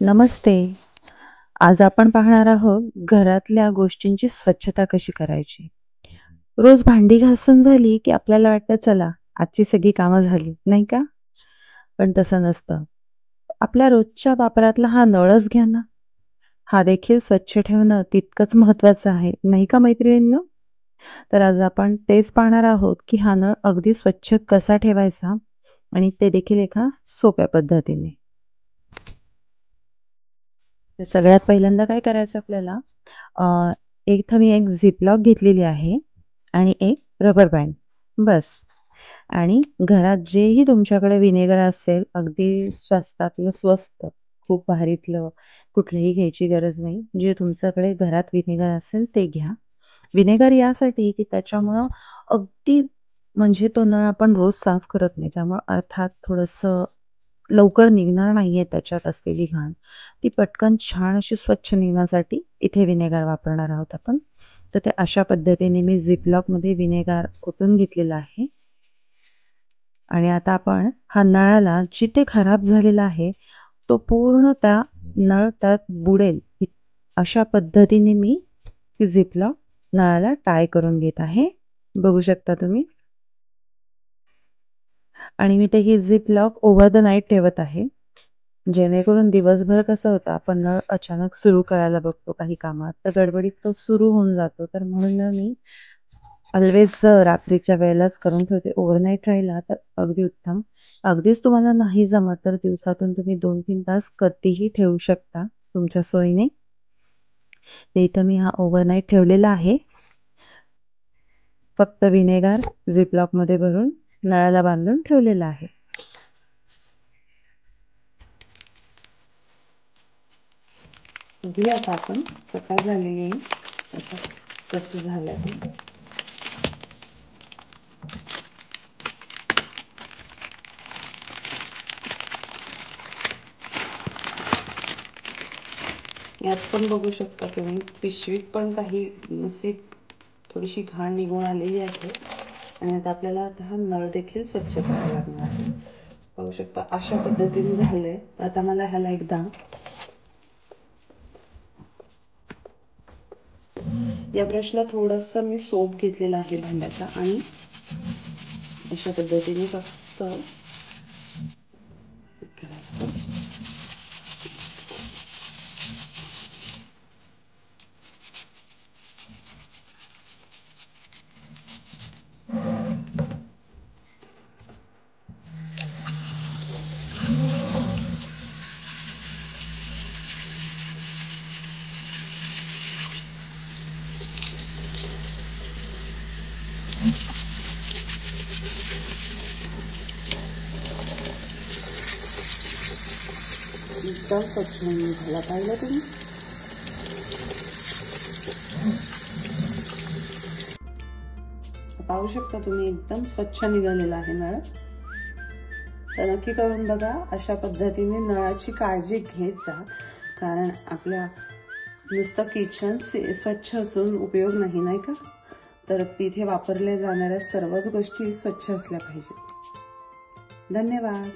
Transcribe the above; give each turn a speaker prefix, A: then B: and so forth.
A: नमस्ते. आज आपण पाहणार आहोत घरातल्या गोष्टींची स्वच्छता कशी करायची. रोज भांडी घासून झाली, की आपल्याला वाटतं चला आजची सगळी कामं झाली, नाही का? पण तसं नसतं. आपल्या रोजच्या वापरातला हा नळच घ्या ना, हा देखील स्वच्छ ठेवणं तितकंच महत्त्वाचं आहे, नाही का मैत्रिणींनो? तर आज आपण तेच पाहणार आहोत, की हा नळ अगदी स्वच्छ कसा ठेवायचा आणि ते देखील एका सोप्या पद्धतीने. तर सगळ्यात पहिल्यांदा काय करायचं आपल्याला इथं मी एक झिपलॉक घेतलेली आहे आणि एक रबर बँड बस. आणि घरात जेही तुमच्याकडे विनेगर असेल अगदी स्वस्तातलं स्वस्त, खूप भारीतलं कुठलंही घ्यायची गरज नाही. जे तुमच्याकडे घरात विनेगर असेल ते घ्या. विनेगर यासाठी की त्याच्यामुळं अगदी म्हणजे तो नळ आपण रोज साफ करत नाही, त्यामुळं अर्थात थोडंसं लवकर निघणार नाहीये त्याच्यात असलेली घाण. ती पटकन छान अशी स्वच्छ निघण्यासाठी इथे विनेगर वापरणार आहोत आपण. तर ते अशा पद्धतीने मी झिपलॉकमध्ये विनेगर ओतून घेतलेलं आहे. आणि आता आपण हा नळाला जिथे खराब झालेला आहे तो पूर्ण नळ त्यात बुडेल अशा पद्धतीने मी ती झिपलॉक नळाला टाय करून घेत आहे. बघू शकता तुम्ही. आणि मी ते ही झिपलॉक ओव्हर द नाईट ठेवत आहे. जेणेकरून दिवसभर कसं होतं आपण नळ अचानक सुरू करायला बघतो काही कामात, तर गडबडीत तो सुरू होऊन जातो. तर म्हणून मी ऑलवेज रात्रीच्या वेळेलाच करून ठेवते. ओव्हरनाईट राहिला तर अगदी उत्तम. अगदीच तुम्हाला नाही जमत तर दिवसातून तुम्ही 2-3 तास कधीही ठेवू शकता तुमच्या सोयीने. तर इथं मी हा ओव्हरनाईट ठेवलेला आहे. फक्त विनेगर झिपलॉकमध्ये भरून नळाला बांधून ठेवलेला आहे. बघूया आता आपण सकाळ झालेली आहे, आता कसं झालं ते. यात पण बघू शकता तुम्ही पिशवीत पण काही अशी थोडीशी घाण निघून आलेली आहे. आणि आता आपल्याला हा नळ देखील स्वच्छ करावा लागणार आहे. बघू शकता अशा पद्धतीने झालंय. आता मला ह्याला एकदा या ब्रशला थोडासा मी सोप घेतलेला आहे भांड्याचा आणि अशा पद्धतीने फक्त एकदम स्वच्छ झाला. पाहिलं तुम्ही. पाहू शकता तुम्ही एकदम स्वच्छ निघालेला आहे नळ. तर नक्की करून बघा. अशा पद्धतीने नळाची काळजी घेत जा, कारण आपल्या नुसतं किचन स्वच्छ असून उपयोग नाही, नाही का? तर तिथे वापरल्या जाणाऱ्या सर्वच गोष्टी स्वच्छ असल्या पाहिजेत. धन्यवाद.